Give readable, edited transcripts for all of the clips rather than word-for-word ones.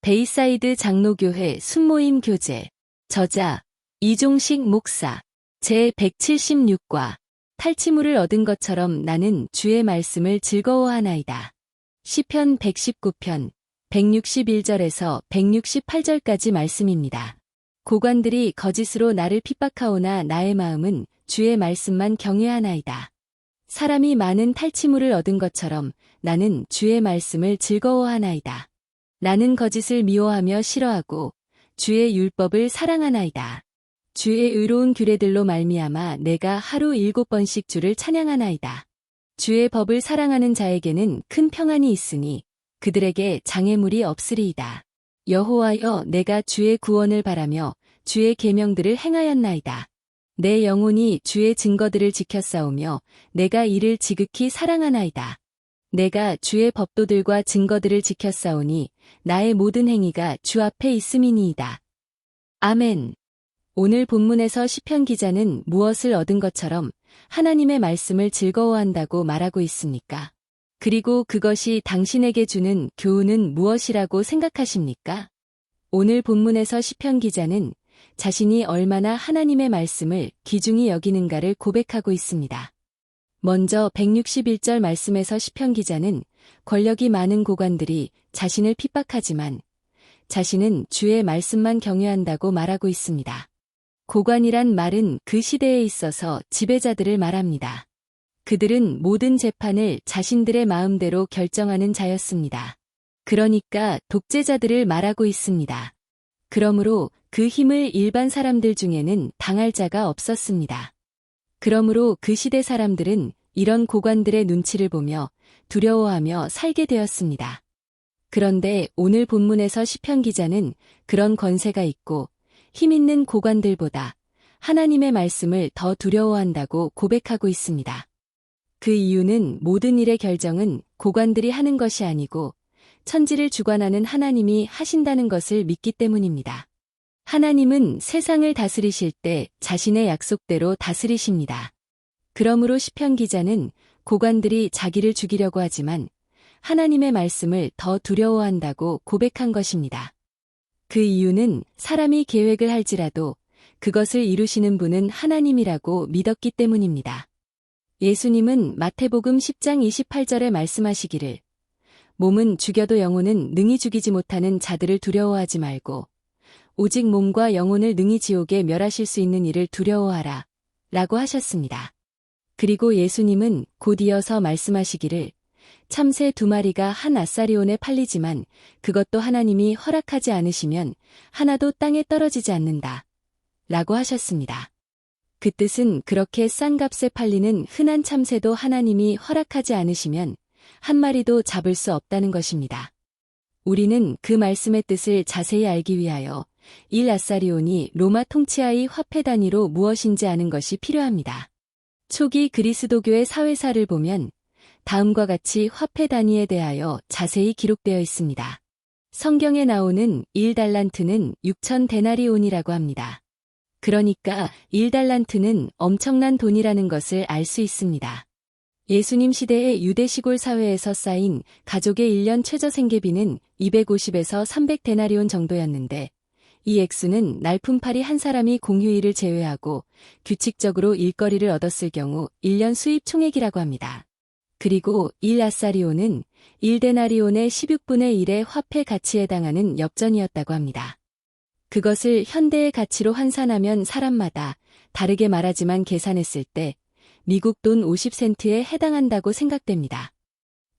베이사이드 장로교회 순모임 교재. 저자 이종식 목사. 제176과. 탈취물을 얻은 것처럼 나는 주의 말씀을 즐거워하나이다. 시편 119편 161절에서 168절까지 말씀입니다. 고관들이 거짓으로 나를 핍박하오나 나의 마음은 주의 말씀만 경외하나이다. 사람이 많은 탈취물을 얻은 것처럼 나는 주의 말씀을 즐거워하나이다. 나는 거짓을 미워하며 싫어하고 주의 율법을 사랑하나이다. 주의 의로운 규례들로 말미암아 내가 하루 7번씩 주를 찬양하나이다. 주의 법을 사랑하는 자에게는 큰 평안이 있으니 그들에게 장애물이 없으리이다. 여호와여, 내가 주의 구원을 바라며 주의 계명들을 행하였나이다. 내 영혼이 주의 증거들을 지켰사오며 내가 이를 지극히 사랑하나이다. 내가 주의 법도들과 증거들을 지켰사오니 나의 모든 행위가 주 앞에 있음이니이다. 아멘. 오늘 본문에서 시편 기자는 무엇을 얻은 것처럼 하나님의 말씀을 즐거워한다고 말하고 있습니까? 그리고 그것이 당신에게 주는 교훈은 무엇이라고 생각하십니까? 오늘 본문에서 시편 기자는 자신이 얼마나 하나님의 말씀을 귀중히 여기는가를 고백하고 있습니다. 먼저 161절 말씀에서 시편 기자는 권력이 많은 고관들이 자신을 핍박하지만 자신은 주의 말씀만 경외한다고 말하고 있습니다. 고관이란 말은 그 시대에 있어서 지배자들을 말합니다. 그들은 모든 재판을 자신들의 마음대로 결정하는 자였습니다. 그러니까 독재자들을 말하고 있습니다. 그러므로 그 힘을 일반 사람들 중에는 당할 자가 없었습니다. 그러므로 그 시대 사람들은 이런 고관들의 눈치를 보며 두려워하며 살게 되었습니다. 그런데 오늘 본문에서 시편 기자는 그런 권세가 있고 힘 있는 고관들보다 하나님의 말씀을 더 두려워한다고 고백하고 있습니다. 그 이유는 모든 일의 결정은 고관들이 하는 것이 아니고 천지를 주관하는 하나님이 하신다는 것을 믿기 때문입니다. 하나님은 세상을 다스리실 때 자신의 약속대로 다스리십니다. 그러므로 시편 기자는 고관들이 자기를 죽이려고 하지만 하나님의 말씀을 더 두려워한다고 고백한 것입니다. 그 이유는 사람이 계획을 할지라도 그것을 이루시는 분은 하나님이라고 믿었기 때문입니다. 예수님은 마태복음 10장 28절에 말씀하시기를 몸은 죽여도 영혼은 능히 죽이지 못하는 자들을 두려워하지 말고 오직 몸과 영혼을 능히 지옥에 멸하실 수 있는 이를 두려워하라 라고 하셨습니다. 그리고 예수님은 곧 이어서 말씀하시기를 참새 2마리가 한 아사리온에 팔리지만 그것도 하나님이 허락하지 않으시면 하나도 땅에 떨어지지 않는다 라고 하셨습니다. 그 뜻은 그렇게 싼 값에 팔리는 흔한 참새도 하나님이 허락하지 않으시면 한 마리도 잡을 수 없다는 것입니다. 우리는 그 말씀의 뜻을 자세히 알기 위하여 1아사리온이 로마 통치하의 화폐 단위로 무엇인지 아는 것이 필요합니다. 초기 그리스도교의 사회사를 보면 다음과 같이 화폐 단위에 대하여 자세히 기록되어 있습니다. 성경에 나오는 1달란트는 6,000데나리온이라고 합니다. 그러니까 1달란트는 엄청난 돈이라는 것을 알 수 있습니다. 예수님 시대의 유대 시골 사회에서 쌓인 가족의 1년 최저 생계비는 250에서 300데나리온 정도였는데 이 액수는 날품팔이 한 사람이 공휴일을 제외하고 규칙적으로 일거리를 얻었을 경우 1년 수입 총액이라고 합니다. 그리고 1아사리온은 1데나리온의 16분의 1의 화폐 가치에 해당하는 엽전이었다고 합니다. 그것을 현대의 가치로 환산하면 사람마다 다르게 말하지만 계산했을 때 미국 돈 50센트에 해당한다고 생각됩니다.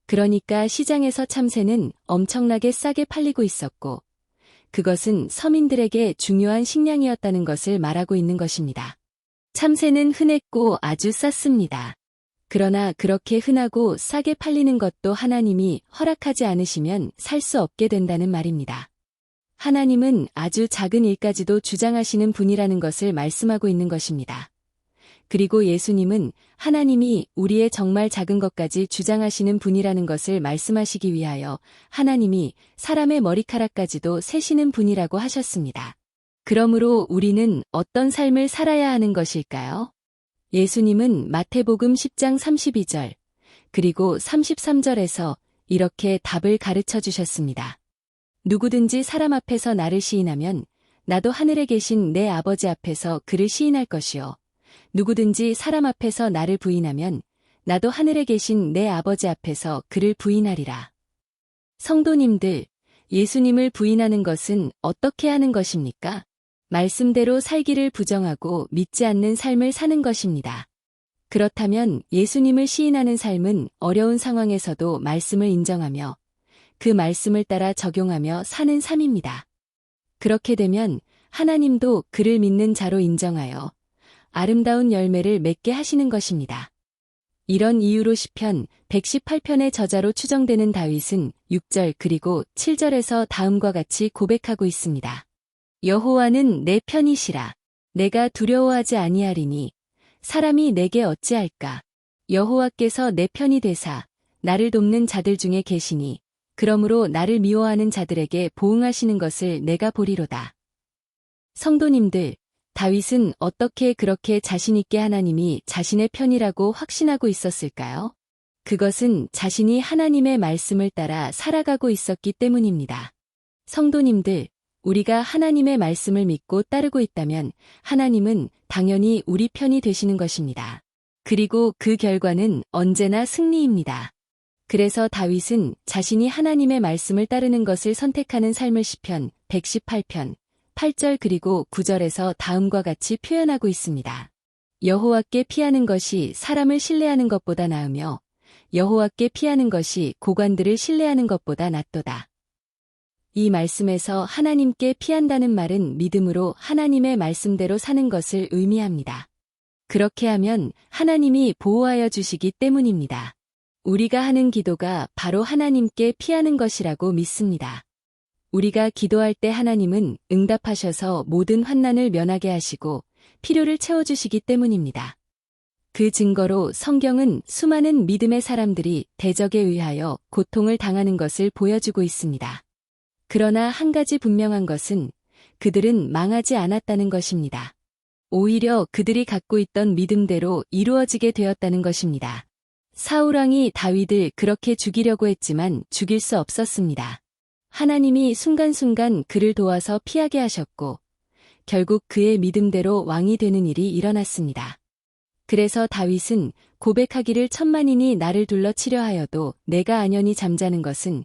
그러니까 시장에서 참새는 엄청나게 싸게 팔리고 있었고 그것은 서민들에게 중요한 식량이었다는 것을 말하고 있는 것입니다. 참새는 흔했고 아주 쌌습니다. 그러나 그렇게 흔하고 싸게 팔리는 것도 하나님이 허락하지 않으시면 살 수 없게 된다는 말입니다. 하나님은 아주 작은 일까지도 주장하시는 분이라는 것을 말씀하고 있는 것입니다. 그리고 예수님은 하나님이 우리의 정말 작은 것까지 주장하시는 분이라는 것을 말씀하시기 위하여 하나님이 사람의 머리카락까지도 세시는 분이라고 하셨습니다. 그러므로 우리는 어떤 삶을 살아야 하는 것일까요? 예수님은 마태복음 10장 32절 그리고 33절에서 이렇게 답을 가르쳐 주셨습니다. 누구든지 사람 앞에서 나를 시인하면 나도 하늘에 계신 내 아버지 앞에서 그를 시인할 것이요. 누구든지 사람 앞에서 나를 부인하면 나도 하늘에 계신 내 아버지 앞에서 그를 부인하리라. 성도님들, 예수님을 부인하는 것은 어떻게 하는 것입니까? 말씀대로 살기를 부정하고 믿지 않는 삶을 사는 것입니다. 그렇다면 예수님을 시인하는 삶은 어려운 상황에서도 말씀을 인정하며 그 말씀을 따라 적용하며 사는 삶입니다. 그렇게 되면 하나님도 그를 믿는 자로 인정하여 아름다운 열매를 맺게 하시는 것입니다. 이런 이유로 시편 118편의 저자로 추정되는 다윗은 6절 그리고 7절에서 다음과 같이 고백하고 있습니다. 여호와는 내 편이시라. 내가 두려워하지 아니하리니 사람이 내게 어찌할까. 여호와께서 내 편이 되사 나를 돕는 자들 중에 계시니 그러므로 나를 미워하는 자들에게 보응하시는 것을 내가 보리로다. 성도님들, 다윗은 어떻게 그렇게 자신있게 하나님이 자신의 편이라고 확신하고 있었을까요? 그것은 자신이 하나님의 말씀을 따라 살아가고 있었기 때문입니다. 성도님들, 우리가 하나님의 말씀을 믿고 따르고 있다면 하나님은 당연히 우리 편이 되시는 것입니다. 그리고 그 결과는 언제나 승리입니다. 그래서 다윗은 자신이 하나님의 말씀을 따르는 것을 선택하는 삶을 시편 118편 8절 그리고 9절에서 다음과 같이 표현하고 있습니다. 여호와께 피하는 것이 사람을 신뢰하는 것보다 나으며 여호와께 피하는 것이 고관들을 신뢰하는 것보다 낫도다. 이 말씀에서 하나님께 피한다는 말은 믿음으로 하나님의 말씀대로 사는 것을 의미합니다. 그렇게 하면 하나님이 보호하여 주시기 때문입니다. 우리가 하는 기도가 바로 하나님께 피하는 것이라고 믿습니다. 우리가 기도할 때 하나님은 응답하셔서 모든 환난을 면하게 하시고 필요를 채워주시기 때문입니다. 그 증거로 성경은 수많은 믿음의 사람들이 대적에 의하여 고통을 당하는 것을 보여주고 있습니다. 그러나 한 가지 분명한 것은 그들은 망하지 않았다는 것입니다. 오히려 그들이 갖고 있던 믿음대로 이루어지게 되었다는 것입니다. 사울왕이 다윗을 그렇게 죽이려고 했지만 죽일 수 없었습니다. 하나님이 순간순간 그를 도와서 피하게 하셨고 결국 그의 믿음대로 왕이 되는 일이 일어났습니다. 그래서 다윗은 고백하기를 천만인이 나를 둘러치려 하여도 내가 안연히 잠자는 것은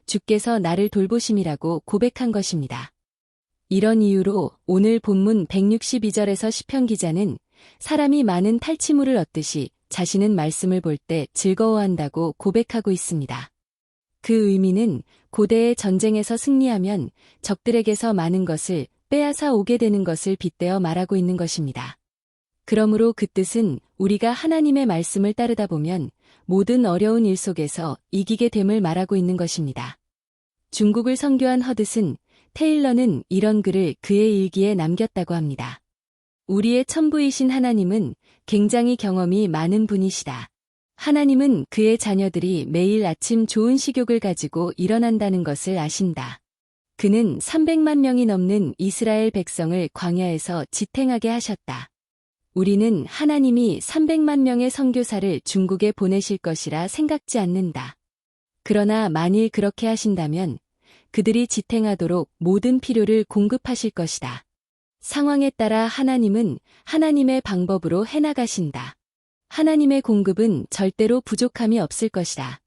주께서 나를 돌보심이라고 고백한 것입니다. 이런 이유로 오늘 본문 162절에서 시편 기자는 사람이 많은 탈취물을 얻듯이 자신은 말씀을 볼 때 즐거워한다고 고백하고 있습니다. 그 의미는 고대의 전쟁에서 승리하면 적들에게서 많은 것을 빼앗아 오게 되는 것을 빗대어 말하고 있는 것입니다. 그러므로 그 뜻은 우리가 하나님의 말씀을 따르다 보면 모든 어려운 일 속에서 이기게 됨을 말하고 있는 것입니다. 중국을 선교한 허드슨 테일러는 이런 글을 그의 일기에 남겼다고 합니다. 우리의 천부이신 하나님은 굉장히 경험이 많은 분이시다. 하나님은 그의 자녀들이 매일 아침 좋은 식욕을 가지고 일어난다는 것을 아신다. 그는 300만 명이 넘는 이스라엘 백성을 광야에서 지탱하게 하셨다. 우리는 하나님이 300만 명의 선교사를 중국에 보내실 것이라 생각지 않는다. 그러나 만일 그렇게 하신다면 그들이 지탱하도록 모든 필요를 공급하실 것이다. 상황에 따라 하나님은 하나님의 방법으로 해나가신다. 하나님의 공급은 절대로 부족함이 없을 것이다.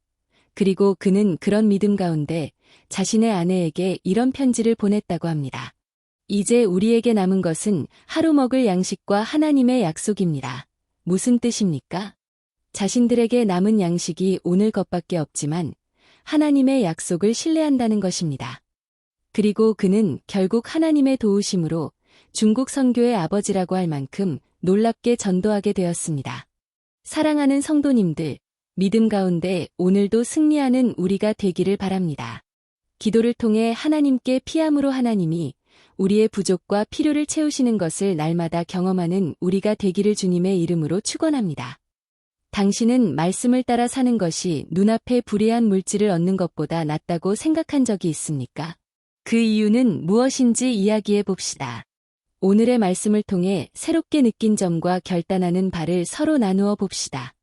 그리고 그는 그런 믿음 가운데 자신의 아내에게 이런 편지를 보냈다고 합니다. 이제 우리에게 남은 것은 하루 먹을 양식과 하나님의 약속입니다. 무슨 뜻입니까? 자신들에게 남은 양식이 오늘 것밖에 없지만 하나님의 약속을 신뢰한다는 것입니다. 그리고 그는 결국 하나님의 도우심으로 중국 선교의 아버지라고 할 만큼 놀랍게 전도하게 되었습니다. 사랑하는 성도님들, 믿음 가운데 오늘도 승리하는 우리가 되기를 바랍니다. 기도를 통해 하나님께 피함으로 하나님이 우리의 부족과 필요를 채우시는 것을 날마다 경험하는 우리가 되기를 주님의 이름으로 축원합니다. 당신은 말씀을 따라 사는 것이 눈앞에 불이한 물질을 얻는 것보다 낫다고 생각한 적이 있습니까? 그 이유는 무엇인지 이야기해 봅시다. 오늘의 말씀을 통해 새롭게 느낀 점과 결단하는 바를 서로 나누어 봅시다.